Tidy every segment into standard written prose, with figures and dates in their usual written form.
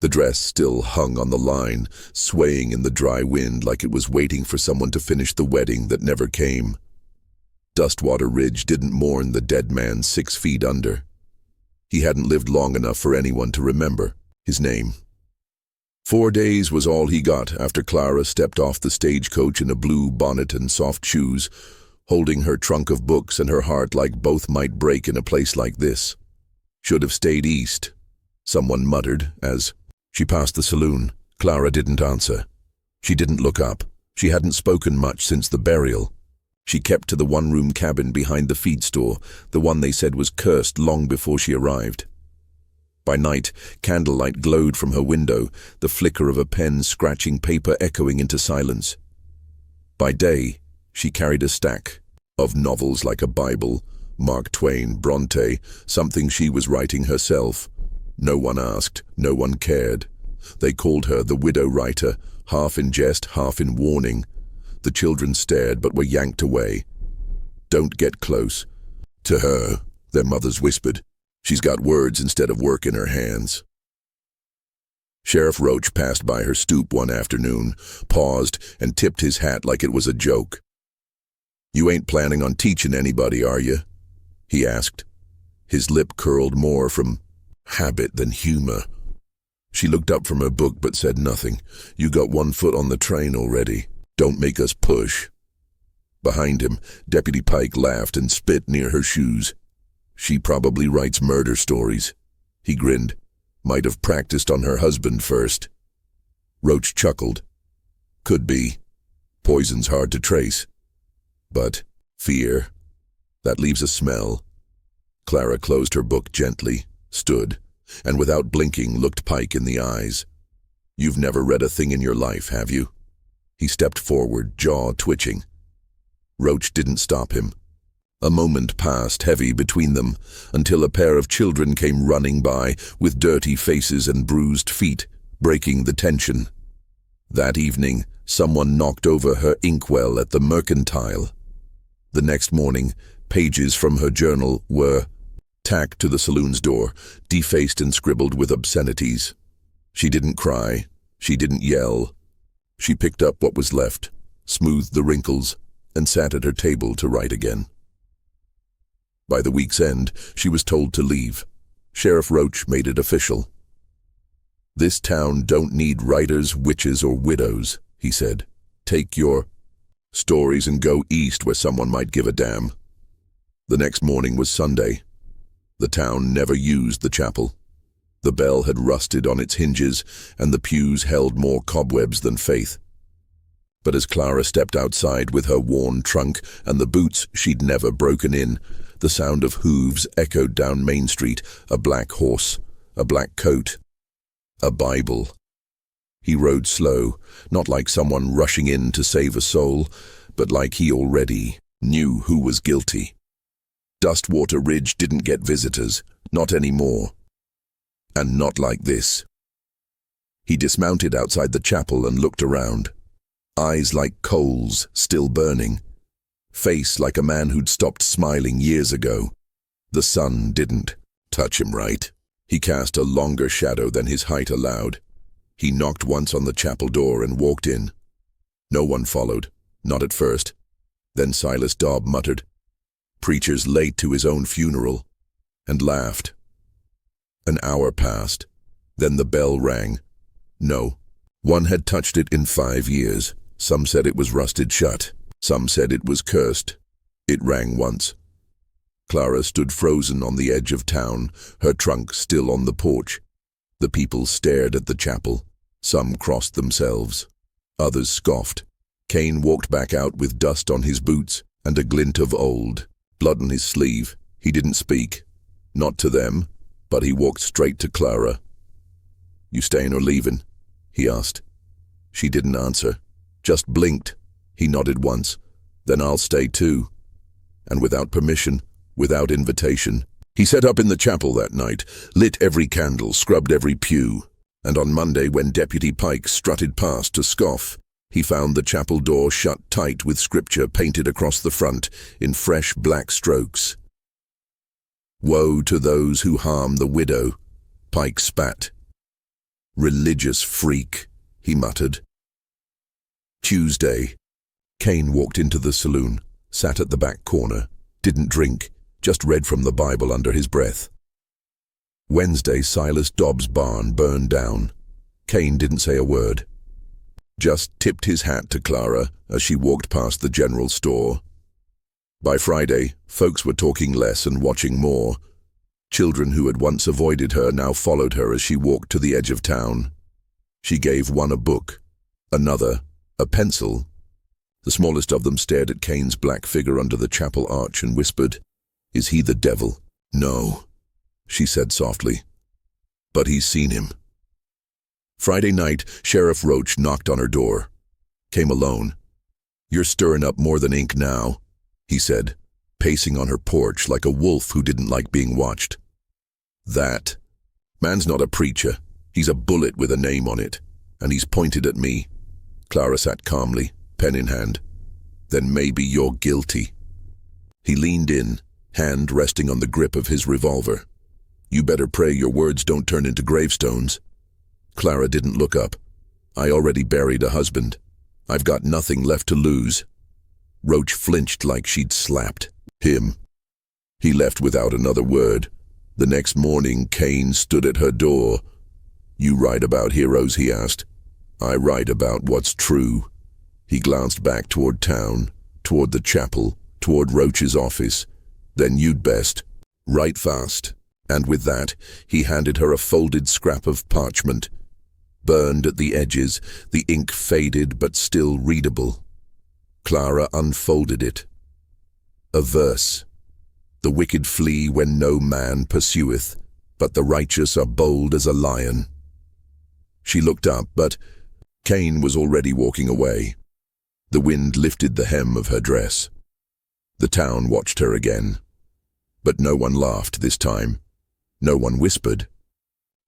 The dress still hung on the line, swaying in the dry wind like it was waiting for someone to finish the wedding that never came. Dustwater Ridge didn't mourn the dead man 6 feet under. He hadn't lived long enough for anyone to remember his name. 4 days was all he got after Clara stepped off the stagecoach in a blue bonnet and soft shoes, holding her trunk of books and her heart like both might break in a place like this. Should have stayed east, someone muttered as she passed the saloon. Clara didn't answer. She didn't look up. She hadn't spoken much since the burial. She kept to the one-room cabin behind the feed store, the one they said was cursed long before she arrived. By night, candlelight glowed from her window, the flicker of a pen scratching paper echoing into silence. By day, she carried a stack of novels like a Bible, Mark Twain, Bronte, something she was writing herself. No one asked, no one cared. They called her the widow writer, half in jest, half in warning. The children stared but were yanked away. "Don't get close." To her, their mothers whispered, "She's got words instead of work in her hands." Sheriff Roach passed by her stoop one afternoon, paused, and tipped his hat like it was a joke. "You ain't planning on teaching anybody, are you?" he asked. His lip curled more from habit than humor. She looked up from her book but said nothing. "You got one foot on the train already. Don't make us push." Behind him, Deputy Pike laughed and spit near her shoes. "She probably writes murder stories." He grinned. "Might have practiced on her husband first." Roach chuckled. "Could be. Poison's hard to trace. But fear, that leaves a smell." Clara closed her book gently, stood, and without blinking looked Pike in the eyes. "You've never read a thing in your life, have you?" He stepped forward, jaw twitching. Roach didn't stop him. A moment passed heavy between them, until a pair of children came running by with dirty faces and bruised feet, breaking the tension. That evening, someone knocked over her inkwell at the Mercantile. The next morning, pages from her journal were tacked to the saloon's door, defaced and scribbled with obscenities. She didn't cry. She didn't yell. She picked up what was left, smoothed the wrinkles, and sat at her table to write again. By the week's end, she was told to leave. Sheriff Roach made it official. "This town don't need writers, witches, or widows," he said. "Take your stories and go east where someone might give a damn." The next morning was Sunday. The town never used the chapel. The bell had rusted on its hinges, and the pews held more cobwebs than faith. But as Clara stepped outside with her worn trunk and the boots she'd never broken in, the sound of hooves echoed down Main Street, a black horse, a black coat, a Bible. He rode slow, not like someone rushing in to save a soul, but like he already knew who was guilty. Dustwater Ridge didn't get visitors, not anymore. And not like this. He dismounted outside the chapel and looked around. Eyes like coals, still burning. Face like a man who'd stopped smiling years ago. The sun didn't touch him right. He cast a longer shadow than his height allowed. He knocked once on the chapel door and walked in. No one followed, not at first. Then Silas Dobb muttered, "Preacher's late to his own funeral," and laughed. An hour passed. Then the bell rang. No, one had touched it in 5 years. Some said it was rusted shut. Some said it was cursed. It rang once. Clara stood frozen on the edge of town, her trunk still on the porch. The people stared at the chapel. Some crossed themselves. Others scoffed. Kane walked back out with dust on his boots and a glint of old, blood on his sleeve. He didn't speak. Not to them, but he walked straight to Clara. "You staying or leaving?" he asked. She didn't answer, just blinked. He nodded once. "Then I'll stay too." And without permission, without invitation, he set up in the chapel that night, lit every candle, scrubbed every pew. And on Monday, when Deputy Pike strutted past to scoff, he found the chapel door shut tight with scripture painted across the front in fresh black strokes. "Woe to those who harm the widow," Pike spat. Religious freak, he muttered. Tuesday. Kane walked into the saloon, sat at the back corner, didn't drink, just read from the Bible under his breath. Wednesday, Silas Dobbs' barn burned down. Kane didn't say a word. Just tipped his hat to Clara as she walked past the general store. By Friday, folks were talking less and watching more. Children who had once avoided her now followed her as she walked to the edge of town. She gave one a book, another a pencil. The smallest of them stared at Kane's black figure under the chapel arch and whispered, "Is he the devil?" "No," she said softly, "but he's seen him." Friday night, Sheriff Roach knocked on her door. Came alone. "You're stirring up more than ink now," he said, pacing on her porch like a wolf who didn't like being watched. "That man's not a preacher. He's a bullet with a name on it, and he's pointed at me." Clara sat calmly, pen in hand. "Then maybe you're guilty." He leaned in, hand resting on the grip of his revolver. "You better pray your words don't turn into gravestones." Clara didn't look up. "I already buried a husband. I've got nothing left to lose." Roach flinched like she'd slapped him. He left without another word. The next morning, Kane stood at her door. "You write about heroes?" he asked. "I write about what's true." He glanced back toward town, toward the chapel, toward Roach's office. "Then you'd best write fast." And with that, he handed her a folded scrap of parchment. Burned at the edges, the ink faded but still readable. Clara unfolded it. A verse. "The wicked flee when no man pursueth, but the righteous are bold as a lion." She looked up, but Kane was already walking away. The wind lifted the hem of her dress. The town watched her again. But no one laughed this time. No one whispered.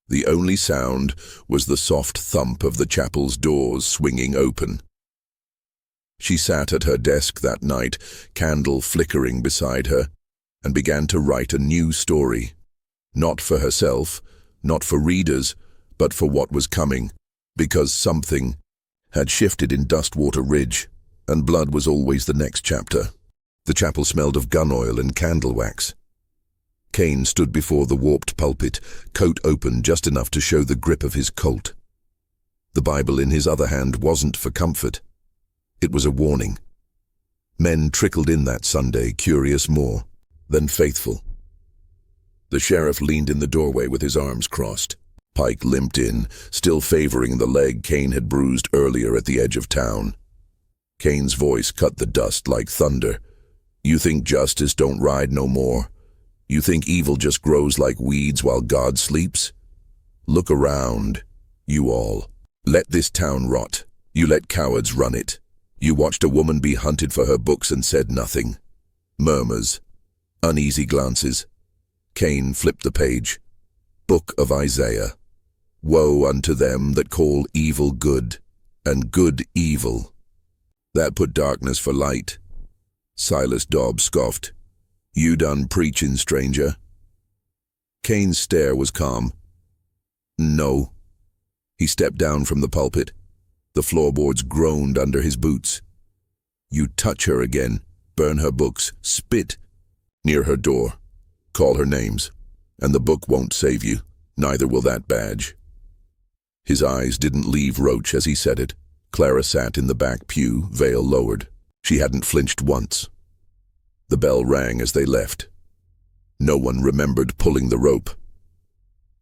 The only sound was the soft thump of the chapel's doors swinging open. She sat at her desk that night, candle flickering beside her, and began to write a new story. Not for herself, not for readers, but for what was coming, because something had shifted in Dustwater Ridge, and blood was always the next chapter. The chapel smelled of gun oil and candle wax. Kane stood before the warped pulpit, coat open just enough to show the grip of his Colt. The Bible in his other hand wasn't for comfort. It was a warning. Men trickled in that Sunday, curious more than faithful. The sheriff leaned in the doorway with his arms crossed. Pike limped in, still favoring the leg Kane had bruised earlier at the edge of town. Kane's voice cut the dust like thunder. "You think justice don't ride no more? You think evil just grows like weeds while God sleeps? Look around, you all. Let this town rot. You let cowards run it. You watched a woman be hunted for her books and said nothing." Murmurs. Uneasy glances. Kane flipped the page. Book of Isaiah. "Woe unto them that call evil good, and good evil. That put darkness for light." Silas Dobbs scoffed. "You done preachin', stranger." Kane's stare was calm. "No." He stepped down from the pulpit. The floorboards groaned under his boots. "You touch her again, burn her books, spit near her door, call her names, and the book won't save you, neither will that badge." His eyes didn't leave Roach as he said it. Clara sat in the back pew, veil lowered. She hadn't flinched once. The bell rang as they left. No one remembered pulling the rope.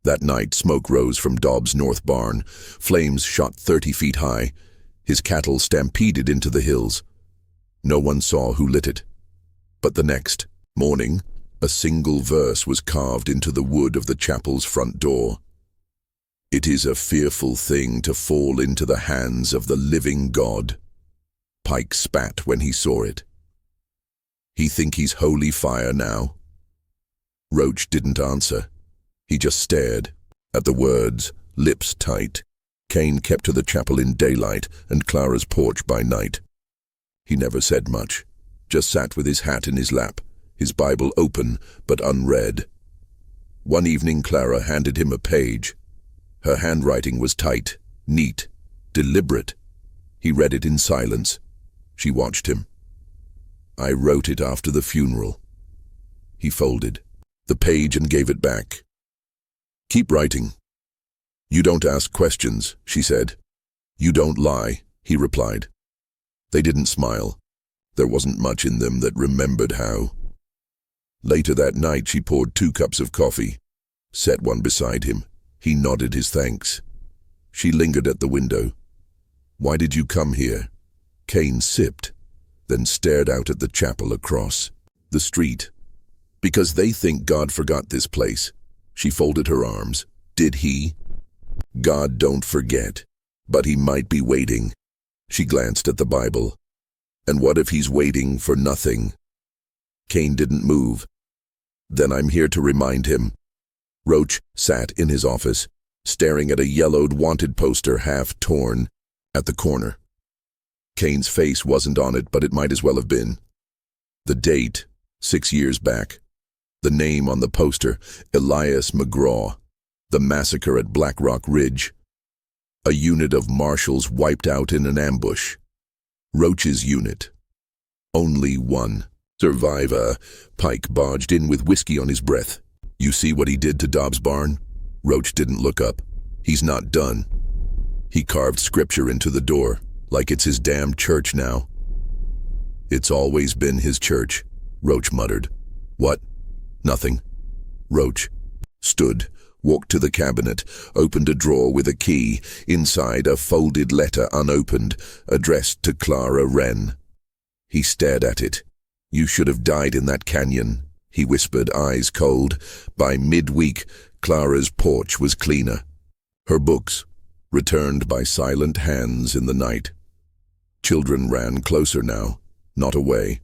That night, smoke rose from Dobbs' north barn. Flames shot 30 feet high. His cattle stampeded into the hills. No one saw who lit it. But the next morning, a single verse was carved into the wood of the chapel's front door. "It is a fearful thing to fall into the hands of the living God." Pike spat when he saw it. "He think he's holy fire now?" Roach didn't answer. He just stared at the words, lips tight. Kane kept to the chapel in daylight and Clara's porch by night. He never said much, just sat with his hat in his lap, his Bible open but unread. One evening Clara handed him a page. Her handwriting was tight, neat, deliberate. He read it in silence. She watched him. "I wrote it after the funeral." He folded the page and gave it back. "Keep writing." "You don't ask questions," she said. "You don't lie," he replied. They didn't smile. There wasn't much in them that remembered how. Later that night she poured 2 cups of coffee, set one beside him. He nodded his thanks. She lingered at the window. "Why did you come here?" Cain sipped, then stared out at the chapel across the street. "Because they think God forgot this place." She folded her arms. "Did he?" "God don't forget, but he might be waiting." She glanced at the Bible. "And what if he's waiting for nothing?" Cain didn't move. "Then I'm here to remind him." Roach sat in his office, staring at a yellowed wanted poster half torn at the corner. Cain's face wasn't on it, but it might as well have been. The date, 6 years back. The name on the poster, Elias McGraw. The massacre at Black Rock Ridge. A unit of marshals wiped out in an ambush. Roach's unit. Only one survivor. Pike barged in with whiskey on his breath. "You see what he did to Dobbs' barn?" Roach didn't look up. "He's not done. He carved scripture into the door, like it's his damn church now." "It's always been his church," Roach muttered. "What?" "Nothing." Roach stood, walked to the cabinet, opened a drawer with a key. Inside, a folded letter unopened, addressed to Clara Wren. He stared at it. "You should have died in that canyon," he whispered, eyes cold. By midweek, Clara's porch was cleaner. Her books, returned by silent hands in the night. Children ran closer now, not away.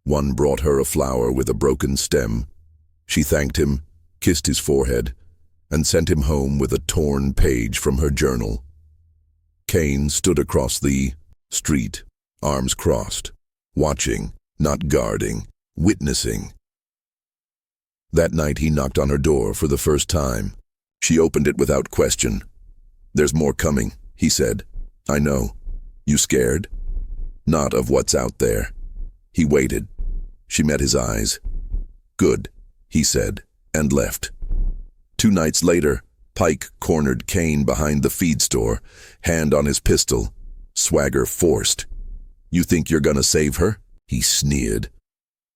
One brought her a flower with a broken stem. She thanked him, kissed his forehead, and sent him home with a torn page from her journal. Cain stood across the street, arms crossed, watching, not guarding, witnessing. That night he knocked on her door for the first time. She opened it without question. "There's more coming," he said. "I know. You scared?" "Not of what's out there." He waited. She met his eyes. "Good," he said, and left. 2 nights later, Pike cornered Cain behind the feed store, hand on his pistol, swagger forced. "You think you're gonna save her?" he sneered.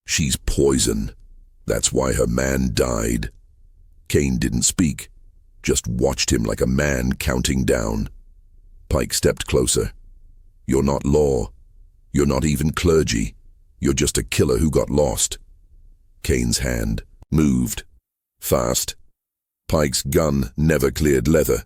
"She's poison. That's why her man died." Cain didn't speak, just watched him like a man counting down. Pike stepped closer. "You're not law. You're not even clergy. You're just a killer who got lost." Cain's hand moved. Fast. Pike's gun never cleared leather.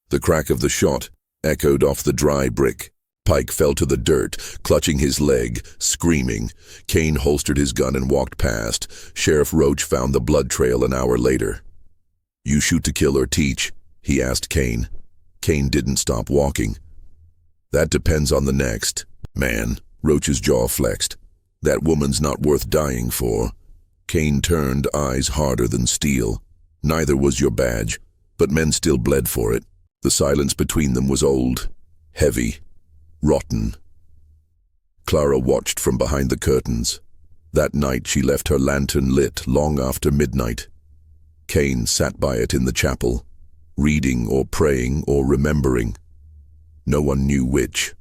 The crack of the shot echoed off the dry brick. Pike fell to the dirt, clutching his leg, screaming. Cain holstered his gun and walked past. Sheriff Roach found the blood trail an hour later. "You shoot to kill or teach?" he asked Cain. Cain didn't stop walking. "That depends on the next man." Roach's jaw flexed. "That woman's not worth dying for." Cain turned, eyes harder than steel. "Neither was your badge, but men still bled for it." The silence between them was old, heavy, rotten. Clara watched from behind the curtains. That night she left her lantern lit long after midnight. Cain sat by it in the chapel, reading or praying or remembering. No one knew which.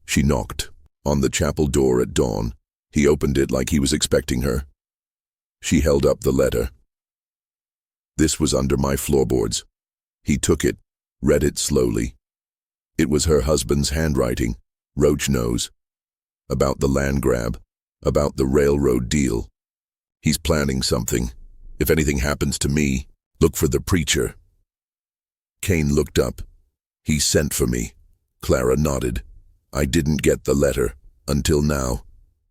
She knocked on the chapel door at dawn. He opened it like he was expecting her. She held up the letter. "This was under my floorboards." He took it, read it slowly. It was her husband's handwriting, Roach knows. About the land grab, about the railroad deal. "He's planning something. If anything happens to me, look for the preacher." Cain looked up. "He sent for me." Clara nodded. "I didn't get the letter, until now."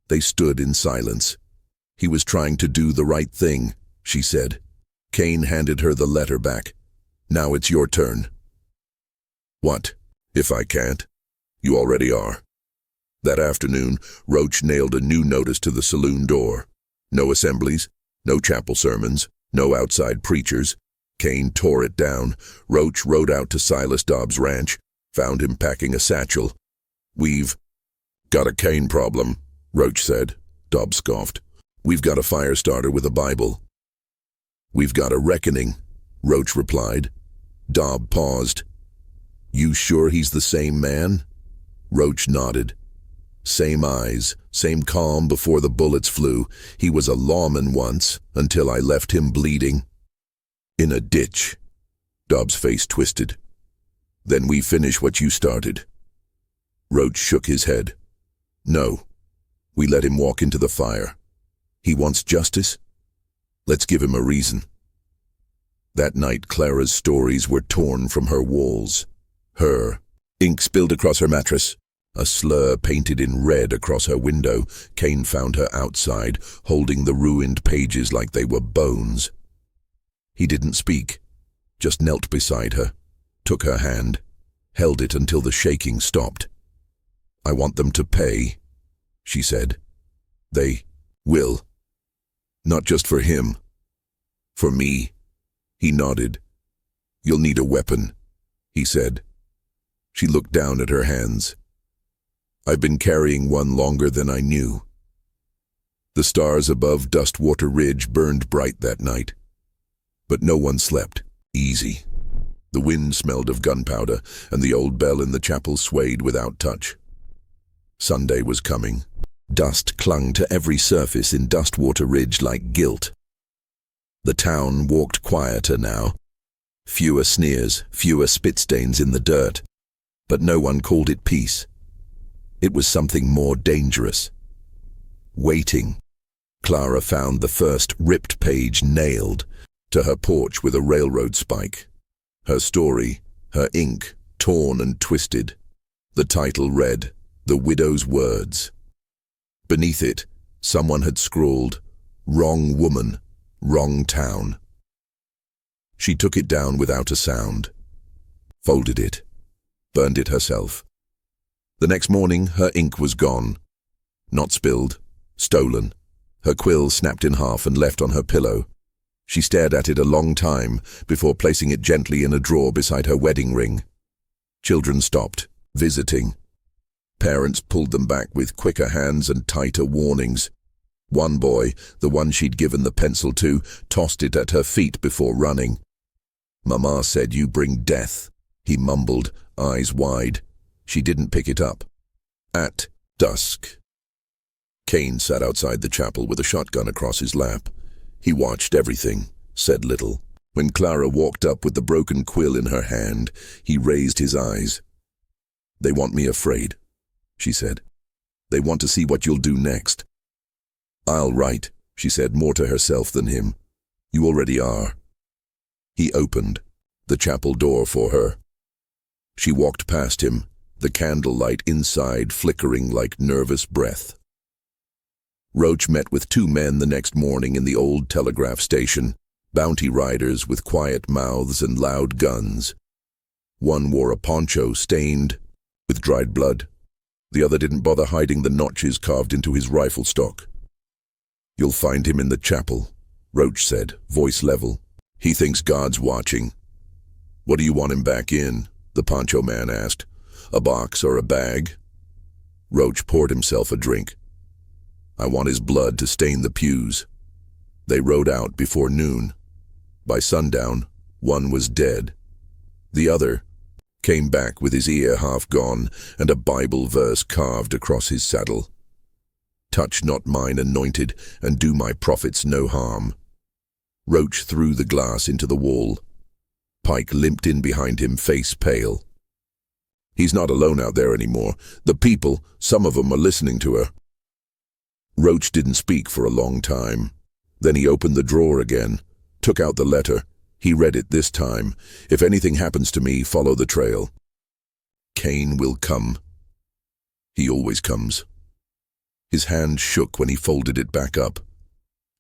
They stood in silence. "He was trying to do the right thing," she said. Cain handed her the letter back. "Now it's your turn." "What? If I can't?" "You already are." That afternoon, Roach nailed a new notice to the saloon door. No assemblies, no chapel sermons, no outside preachers, Kane tore it down. Roach rode out to Silas Dobbs' ranch, found him packing a satchel. "We've got a Kane problem," Roach said. Dobbs scoffed. "We've got a fire starter with a Bible." "We've got a reckoning," Roach replied. Dobb paused. "You sure he's the same man?" Roach nodded. "Same eyes, same calm before the bullets flew. He was a lawman once, until I left him bleeding. In a ditch." Dobbs' face twisted. "Then we finish what you started." Roach shook his head. "No. We let him walk into the fire. He wants justice? Let's give him a reason." That night, Clara's stories were torn from her walls. Ink spilled across her mattress. A slur painted in red across her window. Kane found her outside, holding the ruined pages like they were bones. He didn't speak, just knelt beside her, took her hand, held it until the shaking stopped. "I want them to pay," she said. "They will. Not just for him. For me." He nodded. "You'll need a weapon," he said. She looked down at her hands. "I've been carrying one longer than I knew." The stars above Dustwater Ridge burned bright that night. But no one slept easy. The wind smelled of gunpowder, and the old bell in the chapel swayed without touch. Sunday was coming. Dust clung to every surface in Dustwater Ridge like guilt. The town walked quieter now. Fewer sneers, fewer spit stains in the dirt. But no one called it peace. It was something more dangerous. Waiting. Clara found the first ripped page nailed to her porch with a railroad spike. Her story, her ink, torn and twisted. The title read, "The Widow's Words." Beneath it, someone had scrawled, "Wrong woman, wrong town." She took it down without a sound, folded it, burned it herself. The next morning, her ink was gone. Not spilled, stolen. Her quill snapped in half and left on her pillow. She stared at it a long time before placing it gently in a drawer beside her wedding ring. Children stopped, visiting. Parents pulled them back with quicker hands and tighter warnings. One boy, the one she'd given the pencil to, tossed it at her feet before running. "Mama said you bring death," he mumbled, eyes wide. She didn't pick it up. At dusk. Kane sat outside the chapel with a shotgun across his lap. He watched everything, said little. When Clara walked up with the broken quill in her hand, he raised his eyes. "They want me afraid," she said. "They want to see what you'll do next." "I'll write," she said, more to herself than him. "You already are." He opened the chapel door for her. She walked past him, the candlelight inside flickering like nervous breath. Roach met with two men the next morning in the old telegraph station, bounty riders with quiet mouths and loud guns. One wore a poncho stained with dried blood. The other didn't bother hiding the notches carved into his rifle stock. "You'll find him in the chapel," Roach said, voice level. "He thinks God's watching." "What do you want him back in?" the poncho man asked. "A box or a bag?" Roach poured himself a drink. "I want his blood to stain the pews." They rode out before noon. By sundown, one was dead. The other came back with his ear half gone and a Bible verse carved across his saddle. "Touch not mine anointed, and do my prophets no harm." Roach threw the glass into the wall. Pike limped in behind him, face pale. "He's not alone out there anymore. The people, some of them are listening to her." Roach didn't speak for a long time. Then he opened the drawer again, took out the letter. He read it this time. "If anything happens to me, follow the trail. Kane will come. He always comes." His hand shook when he folded it back up.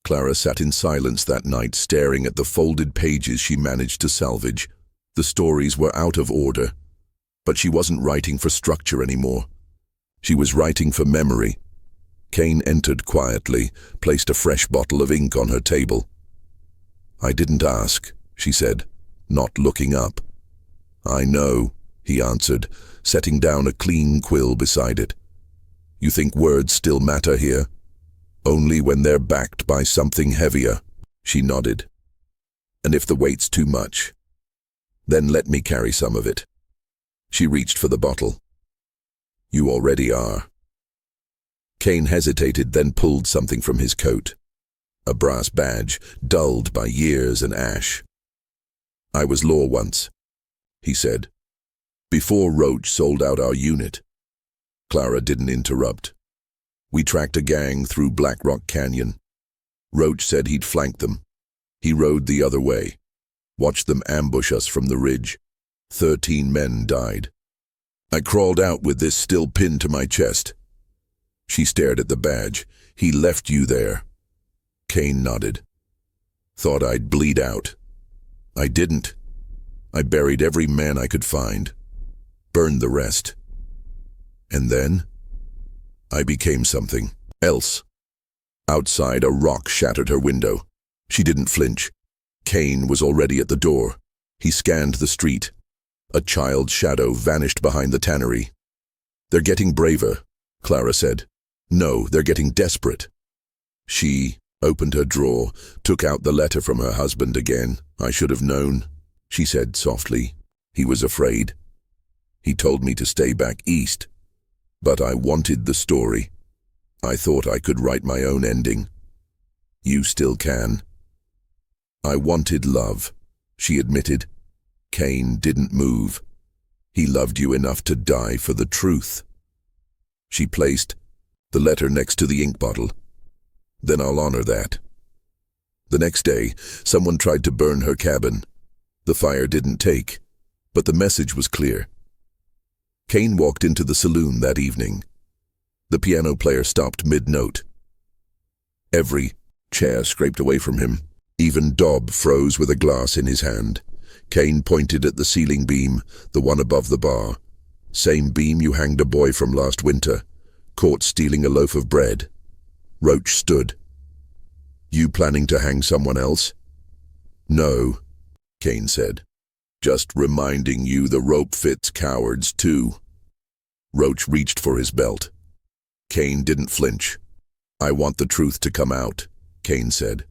Clara sat in silence that night, staring at the folded pages she managed to salvage. The stories were out of order, but she wasn't writing for structure anymore. She was writing for memory. Kane entered quietly, placed a fresh bottle of ink on her table. "I didn't ask," she said. not looking up. "I know," he answered, setting down a clean quill beside it. "You think words still matter here? Only when they're backed by something heavier." She nodded. "And if the weight's too much, then let me carry some of it." She reached for the bottle. "You already are." Kane hesitated, then pulled something from his coat. A brass badge, dulled by years and ash. "I was law once," he said, "before Roach sold out our unit." Clara didn't interrupt. "We tracked a gang through Black Rock Canyon. Roach said he'd flank them. He rode the other way, watched them ambush us from the ridge. 13 men died. I crawled out with this still pinned to my chest." She stared at the badge. "He left you there." Kane nodded. "Thought I'd bleed out. I didn't. I buried every man I could find. Burned the rest. And then I became something else." Outside, a rock shattered her window. She didn't flinch. Kane was already at the door. He scanned the street. A child's shadow vanished behind the tannery. "They're getting braver," Clara said. "No, they're getting desperate." She opened her drawer, took out the letter from her husband again. "I should have known," she said softly. "He was afraid. He told me to stay back east. But I wanted the story. I thought I could write my own ending. You still can." "I wanted love," she admitted. "Kane didn't move. He loved you enough to die for the truth." She placed the letter next to the ink bottle. "Then I'll honor that." The next day, someone tried to burn her cabin. The fire didn't take, but the message was clear. Kane walked into the saloon that evening. The piano player stopped mid-note. Every chair scraped away from him. Even Dobb froze with a glass in his hand. Kane pointed at the ceiling beam, the one above the bar. "Same beam you hanged a boy from last winter, caught stealing a loaf of bread." Roach stood. "You planning to hang someone else?" "No," Kane said. "Just reminding you the rope fits cowards too." Roach reached for his belt. Kane didn't flinch. "I want the truth to come out," Kane said.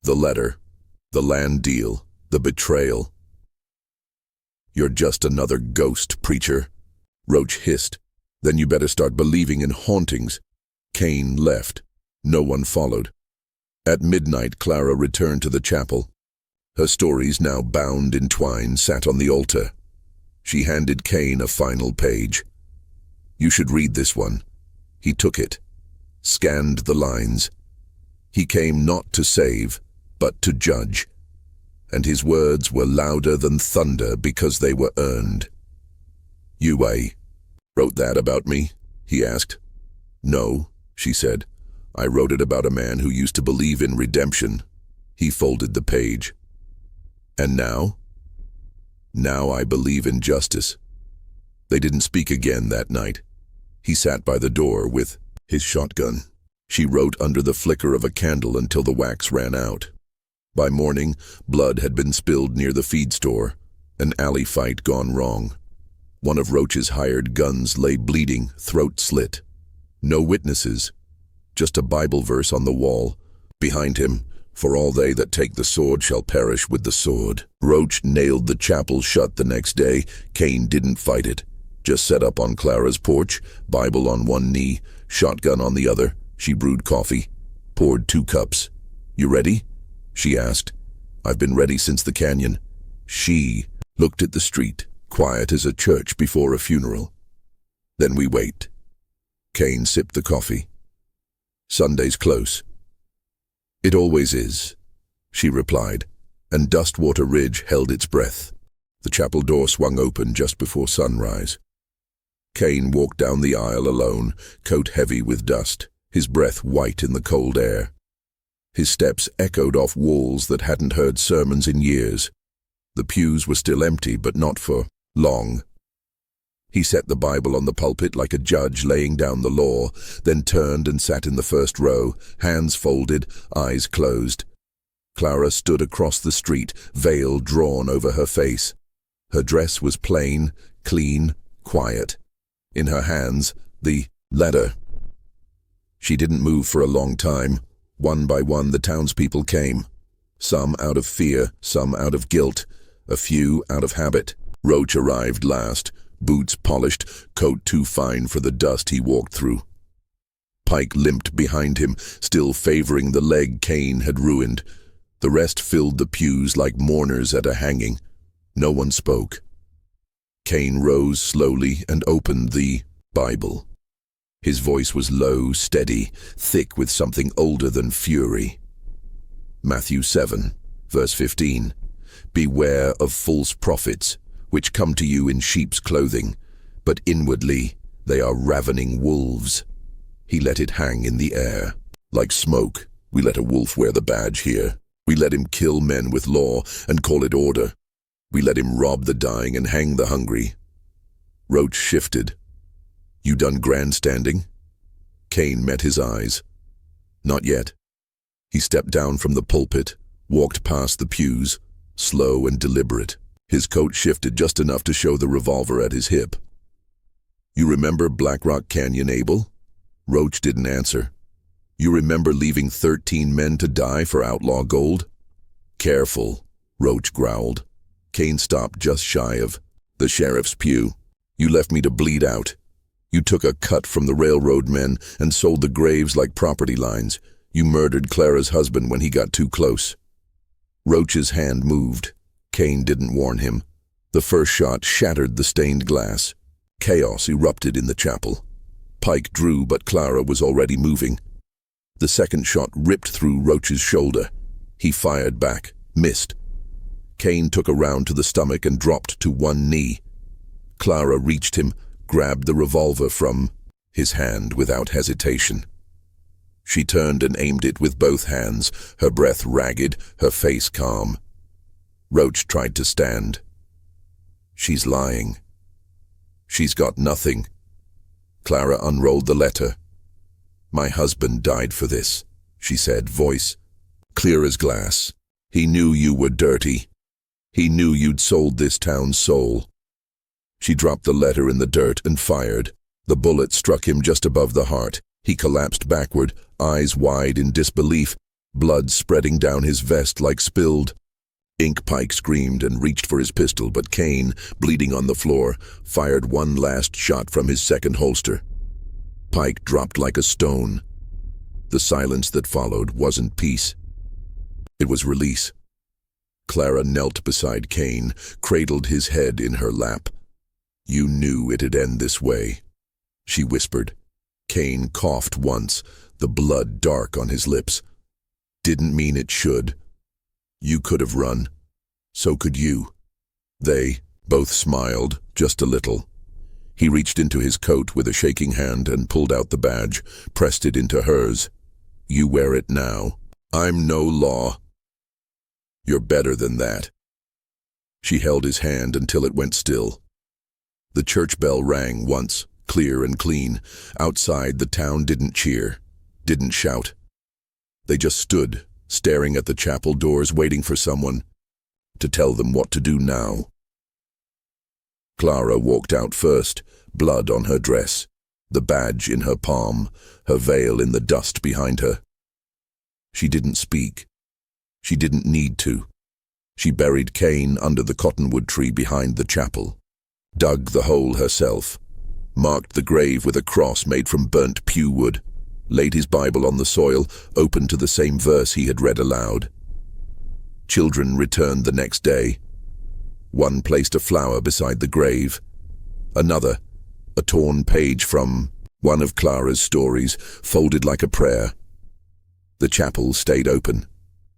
"The letter, the land deal, the betrayal." "You're just another ghost, preacher," Roach hissed. "Then you better start believing in hauntings." Kane left. No one followed. At midnight, Clara returned to the chapel. Her stories, now bound in twine, sat on the altar. She handed Kane a final page. "You should read this one." He took it, scanned the lines. He came not to save, but to judge. And his words were louder than thunder because they were earned. "You wrote that about me?" he asked. "No," she said. "I wrote it about a man who used to believe in redemption." He folded the page. "And now?" "Now I believe in justice." They didn't speak again that night. He sat by the door with his shotgun. She wrote under the flicker of a candle until the wax ran out. By morning, blood had been spilled near the feed store, an alley fight gone wrong. One of Roach's hired guns lay bleeding, throat slit. No witnesses, just a Bible verse on the wall. Behind him, "For all they that take the sword shall perish with the sword." Roach nailed the chapel shut the next day. Kane didn't fight it. Just sat up on Clara's porch, Bible on one knee, shotgun on the other. She brewed coffee, poured 2 cups. "You ready?" she asked. "I've been ready since the canyon." She looked at the street, quiet as a church before a funeral. "Then we wait." Kane sipped the coffee. "Sunday's close." "It always is," she replied, and Dustwater Ridge held its breath. The chapel door swung open just before sunrise. Kane walked down the aisle alone, coat heavy with dust, his breath white in the cold air. His steps echoed off walls that hadn't heard sermons in years. The pews were still empty, but not for long. He set the Bible on the pulpit like a judge laying down the law, then turned and sat in the first row, hands folded, eyes closed. Clara stood across the street, veil drawn over her face. Her dress was plain, clean, quiet. In her hands, the letter. She didn't move for a long time. One by one, the townspeople came. Some out of fear, some out of guilt, a few out of habit. Roach arrived last, boots polished, coat too fine for the dust he walked through. Pike limped behind him, still favoring the leg Cain had ruined. The rest filled the pews like mourners at a hanging. No one spoke. Cain rose slowly and opened the Bible. His voice was low, steady, thick with something older than fury. Matthew 7, verse 15. Beware of false prophets, which come to you in sheep's clothing, but inwardly they are ravening wolves. He let it hang in the air. Like smoke, we let a wolf wear the badge here. We let him kill men with law and call it order. We let him rob the dying and hang the hungry. Roach shifted. You done grandstanding? Cain met his eyes. Not yet. He stepped down from the pulpit, walked past the pews, slow and deliberate. His coat shifted just enough to show the revolver at his hip. You remember Black Rock Canyon, Abel? Roach didn't answer. You remember leaving 13 men to die for outlaw gold? Careful, Roach growled. Cain stopped just shy of the sheriff's pew. You left me to bleed out. You took a cut from the railroad men and sold the graves like property lines. You murdered Clara's husband when he got too close. Roach's hand moved. Cain didn't warn him. The first shot shattered the stained glass. Chaos erupted in the chapel. Pike drew, but Clara was already moving. The second shot ripped through Roach's shoulder. He fired back, missed. Cain took a round to the stomach and dropped to one knee. Clara reached him, grabbed the revolver from his hand without hesitation. She turned and aimed it with both hands, her breath ragged, her face calm. Roach tried to stand. She's lying. She's got nothing. Clara unrolled the letter. My husband died for this, she said, voice clear as glass. He knew you were dirty. He knew you'd sold this town's soul. She dropped the letter in the dirt and fired. The bullet struck him just above the heart. He collapsed backward, eyes wide in disbelief, blood spreading down his vest like spilled ink. Pike screamed and reached for his pistol, but Cain, bleeding on the floor, fired one last shot from his second holster. Pike dropped like a stone. The silence that followed wasn't peace. It was release. Clara knelt beside Cain, cradled his head in her lap. You knew it'd end this way, she whispered. Cain coughed once, the blood dark on his lips. Didn't mean it should. You could have run. So could you. They both smiled, just a little. He reached into his coat with a shaking hand and pulled out the badge, pressed it into hers. You wear it now. I'm no law. You're better than that. She held his hand until it went still. The church bell rang once, clear and clean. Outside, the town didn't cheer, didn't shout. They just stood, staring at the chapel doors, waiting for someone to tell them what to do now. Clara walked out first, blood on her dress, the badge in her palm, her veil in the dust behind her. She didn't speak. She didn't need to. She buried Cain under the cottonwood tree behind the chapel, dug the hole herself, marked the grave with a cross made from burnt pew wood, laid his Bible on the soil, open to the same verse he had read aloud. Children returned the next day. One placed a flower beside the grave. Another, a torn page from one of Clara's stories, folded like a prayer. The chapel stayed open,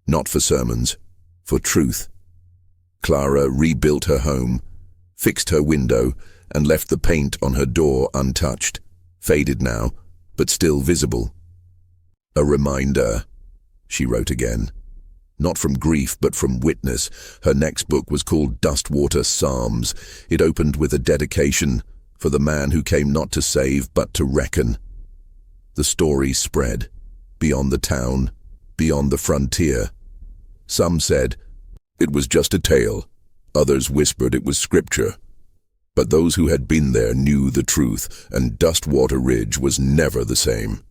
not for sermons, for truth. Clara rebuilt her home, fixed her window, and left the paint on her door untouched, faded now, but still visible. A reminder, she wrote again. Not from grief, but from witness. Her next book was called Dustwater Psalms. It opened with a dedication for the man who came not to save, but to reckon. The story spread, beyond the town, beyond the frontier. Some said it was just a tale. Others whispered it was scripture. But those who had been there knew the truth, and Dustwater Ridge was never the same.